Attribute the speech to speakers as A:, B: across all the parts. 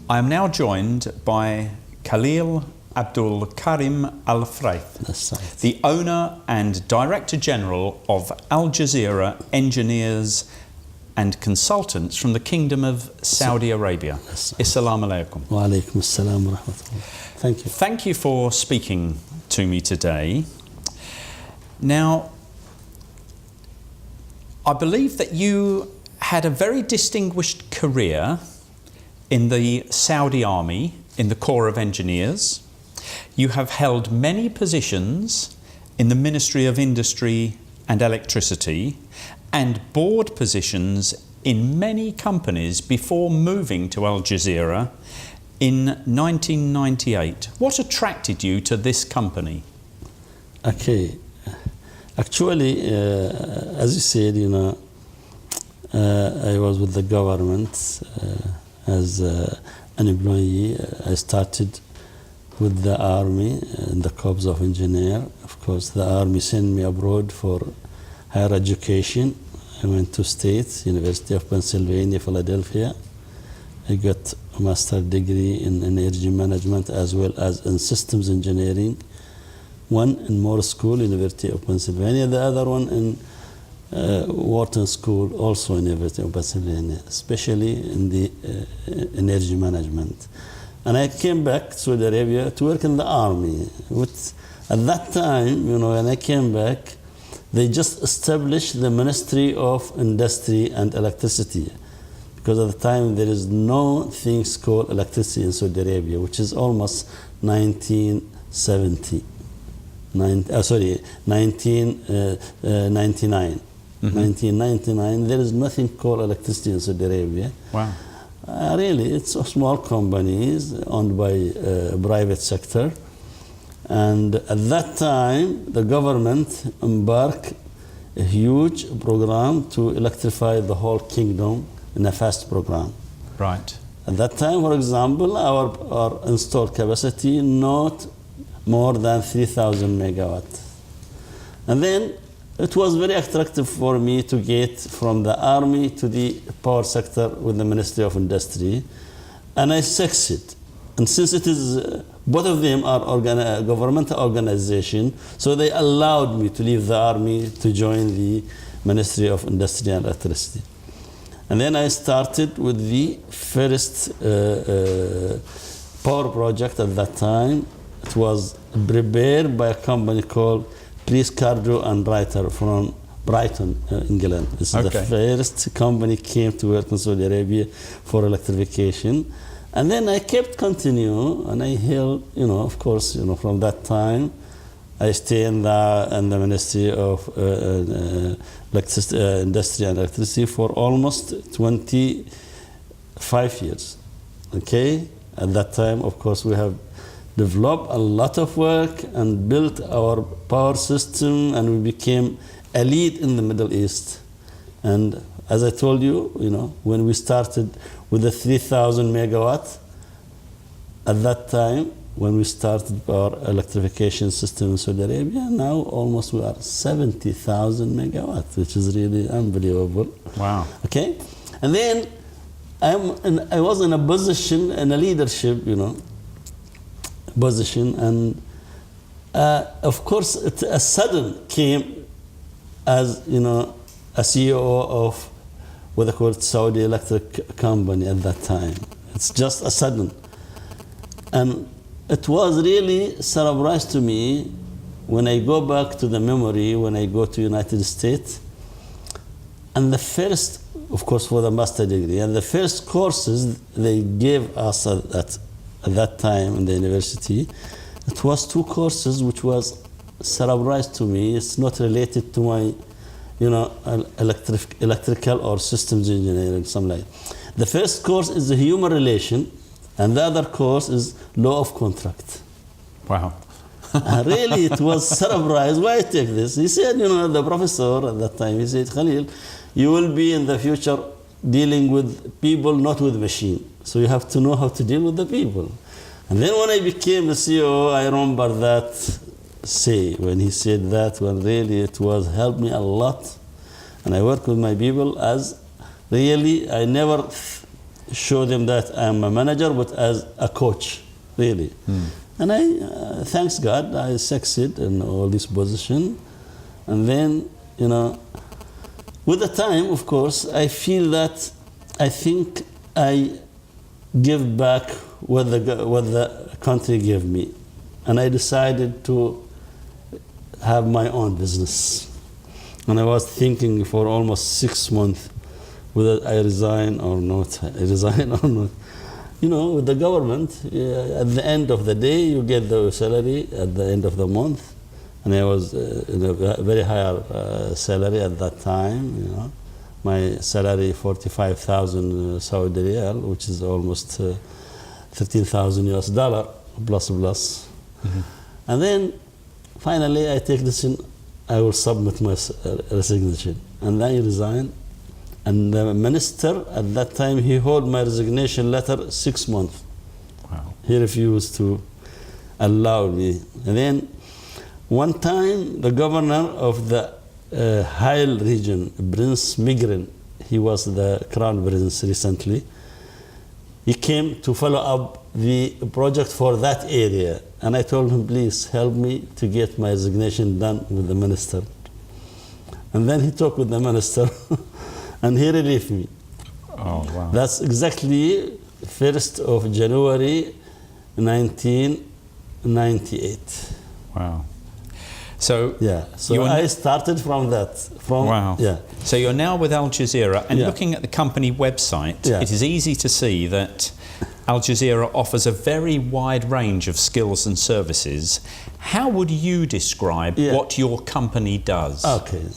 A: I am now joined by Khalil Abdulkarim Al Fraih, the owner and Director General of Al Jazeera Engineers and Consultants from the Kingdom of Saudi Arabia. Assalamu alaikum.
B: Wa alaikum assalam wa rahmatullah. Thank you.
A: Thank you for speaking to me today. Now, I believe that you had a very distinguished career in the Saudi Army, in the Corps of Engineers. You have held many positions in the Ministry of Industry and Electricity and board positions in many companies before moving to Al Jazeera in 1998. What attracted you to this company?
B: Okay. Actually, as you said, I was with the government as an employee. I started with the army in the Corps of Engineer. Of course, the army sent me abroad for higher education. I went to State, University of Pennsylvania, Philadelphia. I got a master's degree in energy management as well as in systems engineering. One in Moore School, University of Pennsylvania. The other one in Wharton School, also University of Pennsylvania, especially in the energy management. And I came back to Saudi Arabia to work in the army. At that time, when I came back, they just established the Ministry of Industry and Electricity. Because at the time, there is no things called electricity in Saudi Arabia, which is almost 1970. 1999. 1999, there is nothing called electricity in Saudi Arabia.
A: Wow.
B: Really, it's a small companies owned by private sector. And at that time, the government embarked a huge program to electrify the whole kingdom in a fast program.
A: Right.
B: At that time, for example, our installed capacity not more than 3,000 megawatt. And then it was very attractive for me to get from the army to the power sector with the Ministry of Industry, and I succeed. And since it is both of them are governmental organization, so they allowed me to leave the army to join the Ministry of Industry and Electricity. And then I started with the first power project at that time. It was prepared by a company called Priest, Cardo and Writer from Brighton, England. This is the first company came to work in Saudi Arabia for electrification. And then I kept continue, and I held, of course, from that time, I stayed in the Ministry of Industry and Electricity for almost 25 years. Okay? At that time, of course, we have developed a lot of work and built our power system, and we became a lead in the Middle East. And as I told you, when we started with the 3,000 megawatt, at that time, when we started our electrification system in Saudi Arabia, now almost we are 70,000 megawatt, which is really unbelievable.
A: Wow.
B: Okay? And then I was in a position, in a leadership, position, and of course a sudden came as a CEO of what they called Saudi Electric Company at that time. It's just a sudden, and it was really a surprise to me when I go back to the memory when I go to United States, and the first, of course, for the master degree, and the first courses they gave us at that time in the university, it was two courses which was a surprise to me. It's not related to my, electrical or systems engineering, something like that. The first course is the human relation, and the other course is law of contract.
A: Wow.
B: Really, it was surprise. Why I take this? He said, the professor at that time, he said, Khalil, you will be in the future dealing with people, not with machine. So you have to know how to deal with the people. And then when I became the CEO, I remember that say, when he said that, when really it was helped me a lot. And I work with my people as really, I never show them that I'm a manager, but as a coach, really. And I, thanks God, I succeed in all this position. And then, you know, with the time, of course, I feel that I think I give back what the country gave me. And I decided to have my own business. And I was thinking for almost 6 months whether I resign or not. You know, with the government, at the end of the day, you get the salary at the end of the month. And I was in a very higher salary at that time, you know. My salary, 45,000 Saudi riyal, which is almost 13,000 US dollar, plus. And then, finally, I take this in, I will submit my resignation. And then I resign. And the minister, at that time, he held my resignation letter 6 months.
A: Wow.
B: He refused to allow me. And then, one time, the governor of the Hail region, Prince Migren, he was the crown prince recently, he came to follow up the project for that area. And I told him, please help me to get my resignation done with the minister. And then he talked with the minister and he relieved me.
A: Oh, wow.
B: That's exactly 1st of January 1998.
A: Wow. So
B: yeah, so I started from that.
A: Wow.
B: Yeah.
A: So you're now with Al Jazeera, and
B: Yeah.
A: looking at the company website,
B: Yeah.
A: it is easy to see that Al Jazeera offers a very wide range of skills and services. How would you describe what your company does?
B: Okay.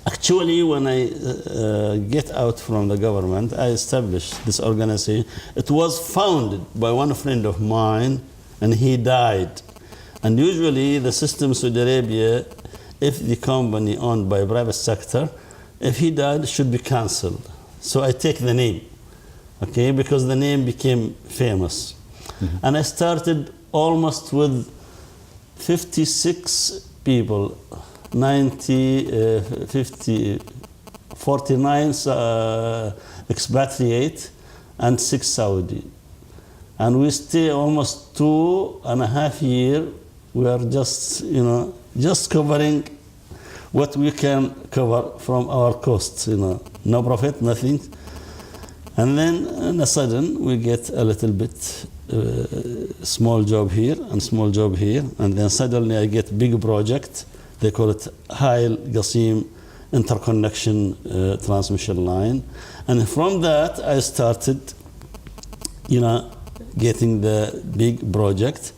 B: Actually, when I get out from the government, I established this organization. It was founded by one friend of mine, and he died. And usually the system in Saudi Arabia, if the company owned by private sector, if he died, it should be cancelled. So I take the name, okay, because the name became famous. And I started almost with 56 people, 49 expatriate, and 6 Saudi. And we stay almost 2.5 years. We are just, you know, just covering what we can cover from our costs, you know, no profit, nothing. And then, in a sudden, we get a little bit small job here and small job here, and then suddenly I get big project. They call it Hail Qasim interconnection transmission line, and from that I started, you know, getting the big project.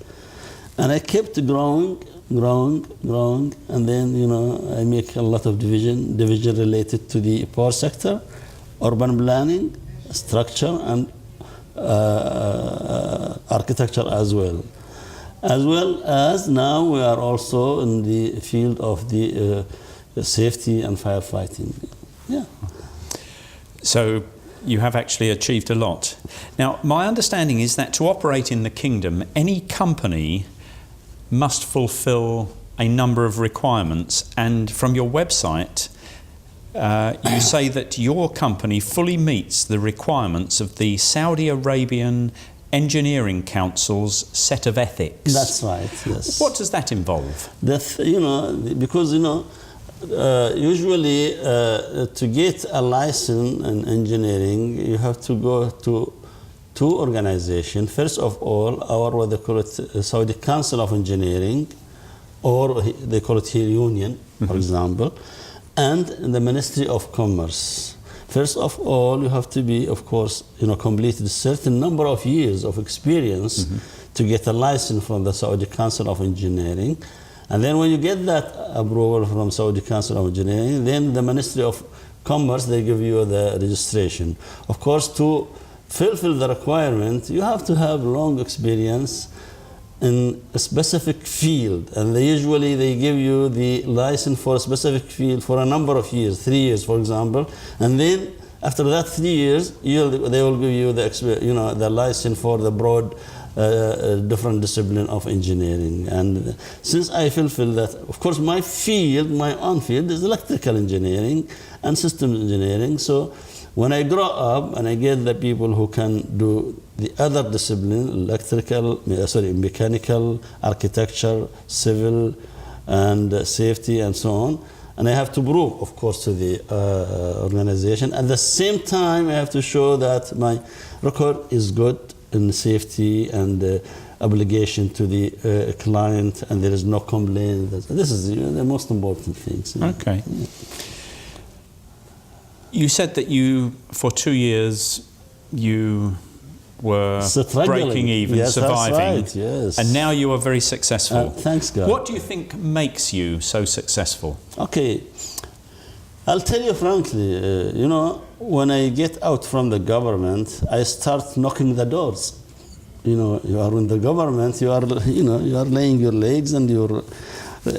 B: And I kept growing, and then, you know, I make a lot of division related to the power sector, urban planning, structure, and architecture as well. As well as now we are also in the field of the safety and firefighting. Yeah.
A: So you have actually achieved a lot. Now, my understanding is that to operate in the kingdom, any company must fulfill a number of requirements, and from your website you say that your company fully meets the requirements of the Saudi Arabian Engineering Council's set of ethics.
B: That's right, yes.
A: What does that involve?
B: You know, because, you know, usually to get a license in engineering, you have to go to 2 organizations. First of all, our, what they call it, Saudi Council of Engineering, or they call it here Union, for example, and the Ministry of Commerce. First of all, you have to be, of course, you know, completed a certain number of years of experience to get a license from the Saudi Council of Engineering. And then when you get that approval from Saudi Council of Engineering, then the Ministry of Commerce, they give you the registration. Of course, to fulfill the requirement, you have to have long experience in a specific field, and usually they give you the license for a specific field for a number of years, 3 years, for example, and then after that 3 years, they will give you the, you know, the license for the broad, different discipline of engineering. And since I fulfill that, of course, my field, my own field, is electrical engineering and systems engineering. So When I grow up and I get the people who can do the other discipline, electrical, mechanical, architecture, civil, and safety, and so on, and I have to prove, of course, to the organization. At the same time, I have to show that my record is good in safety and obligation to the client, and there is no complaint. This is the most important things.
A: Okay. Yeah. You said that you, for 2 years, you were breaking even,
B: yes,
A: surviving.
B: That's right, yes.
A: And now you are very successful.
B: Thanks, God.
A: What do you think makes you so successful?
B: Okay. I'll tell you frankly, when I get out from the government, I start knocking the doors. You are in the government, you are laying your legs and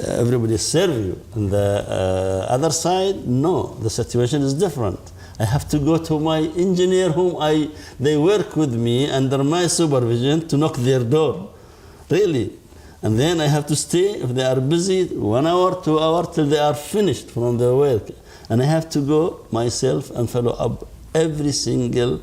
B: everybody serve you. On the other side, no, the situation is different. I have to go to my engineer they work with me under my supervision to knock their door, really. And then I have to stay, if they are busy, 1 hour, 2 hours, till they are finished from their work. And I have to go myself and follow up every single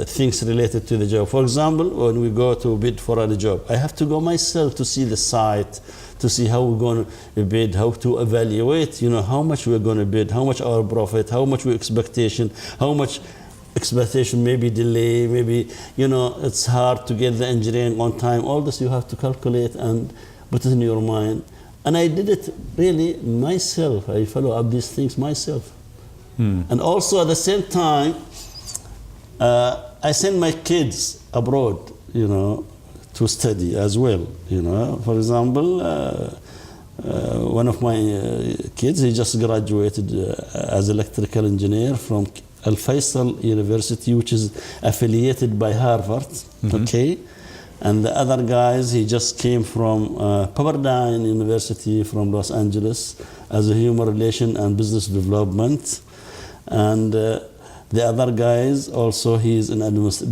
B: things related to the job. For example, when we go to bid for a job, I have to go myself to see the site, to see how we're going to bid, how to evaluate, how much we're going to bid, how much our profit, how much we expectation, how much expectation maybe delay, maybe, it's hard to get the engineering on time. All this you have to calculate and put it in your mind. And I did it really myself. I follow up these things myself. And also at the same time, I send my kids abroad, to study as well. For example, one of my kids, he just graduated as electrical engineer from Al Faisal University, which is affiliated by Harvard. Okay. And the other guys, he just came from Pepperdine University from Los Angeles as a human relation and business development. And the other guys also, he's in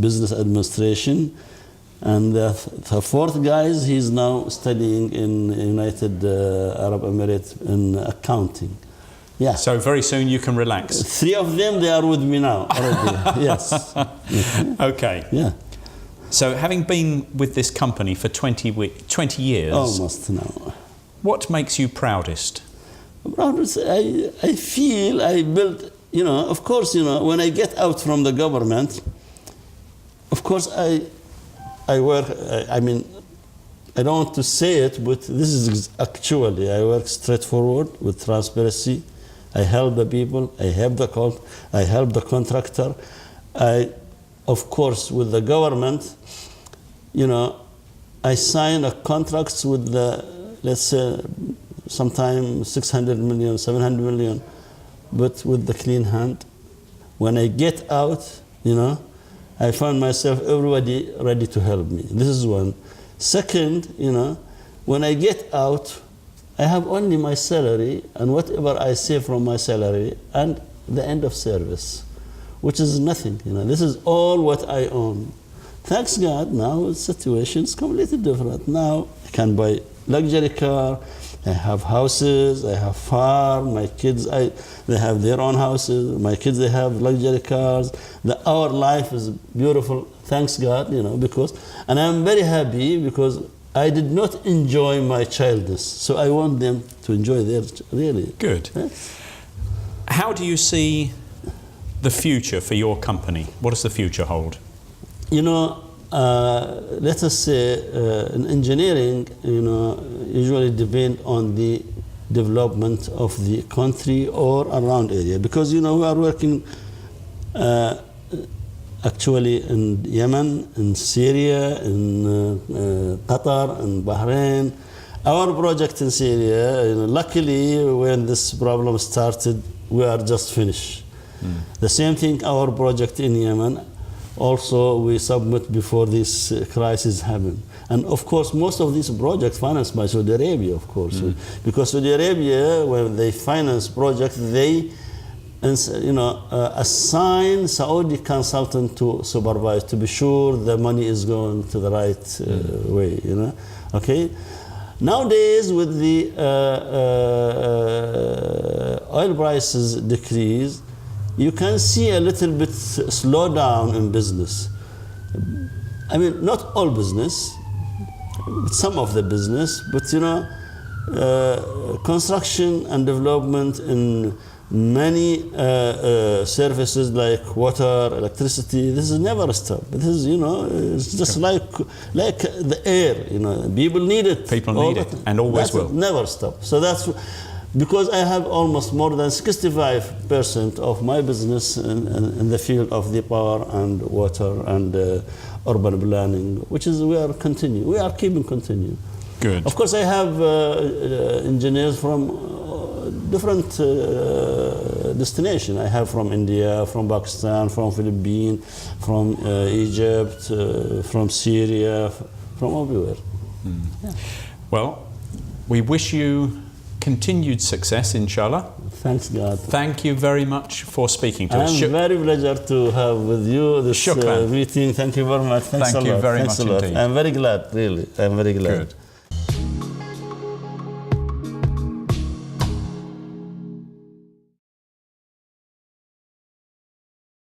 B: business administration. And the fourth guys, he's now studying in United Arab Emirates in accounting. Yeah.
A: So very soon you can relax.
B: 3 of them, they are with me now already. Yes.
A: Okay.
B: Yeah.
A: So having been with this company for 20 years...
B: Almost now.
A: What makes you proudest?
B: Proudest, I feel I built, of course, when I get out from the government, of course I work, I don't want to say it, but this is actually, I work straightforward with transparency. I help the people, I help the contractor. Of course, with the government, I sign a contracts with let's say, sometimes 600 million, 700 million, but with the clean hand. When I get out, I find myself, everybody ready to help me. This is one. Second, when I get out, I have only my salary and whatever I save from my salary and the end of service, which is nothing. This is all what I own. Thanks God, now the situation is completely different. Now I can buy luxury car, I have houses, I have farm, my kids, they have their own houses, my kids, they have luxury cars. Our life is beautiful, thanks God, and I'm very happy because I did not enjoy my childhood, so I want them to enjoy theirs, really.
A: Good. How do you see the future for your company? What does the future hold? Let us say in engineering, usually depend on the development of the country or around area, because we are working actually in Yemen, in Syria, in Qatar, in Bahrain. Our project in Syria, luckily when this problem started, we are just finished. The same thing, our project in Yemen, also we submit before this crisis happened. And of course, most of these projects financed by Saudi Arabia, of course. Because Saudi Arabia, when they finance projects, they assign Saudi consultant to supervise, to be sure the money is going to the right way, Okay?
B: Nowadays, with the oil prices decrease, you can see a little bit slowdown in business. I mean, not all business, some of the business, but you know, construction and development in many services like water, electricity, this is never stopped. This is, you know, it's just like the air, you know, people need it.
A: People need it, and always will.
B: Never stop. So that's because I have almost more than 65% of my business in the field of the power and water and urban planning, which is we are keeping continuing.
A: Good.
B: Of course, I have engineers from different destinations. I have from India, from Pakistan, from Philippines, from Egypt, from Syria, from everywhere. Yeah.
A: Well, we wish you continued success, inshallah.
B: Thanks, God.
A: Thank you very much for speaking to us.
B: I'm very pleased to have with you this meeting. Thank you very much. Thanks a lot.
A: Thank you very
B: Thanks
A: much
B: a lot.
A: indeed.
B: I'm very glad, really. I'm very glad.
A: Good.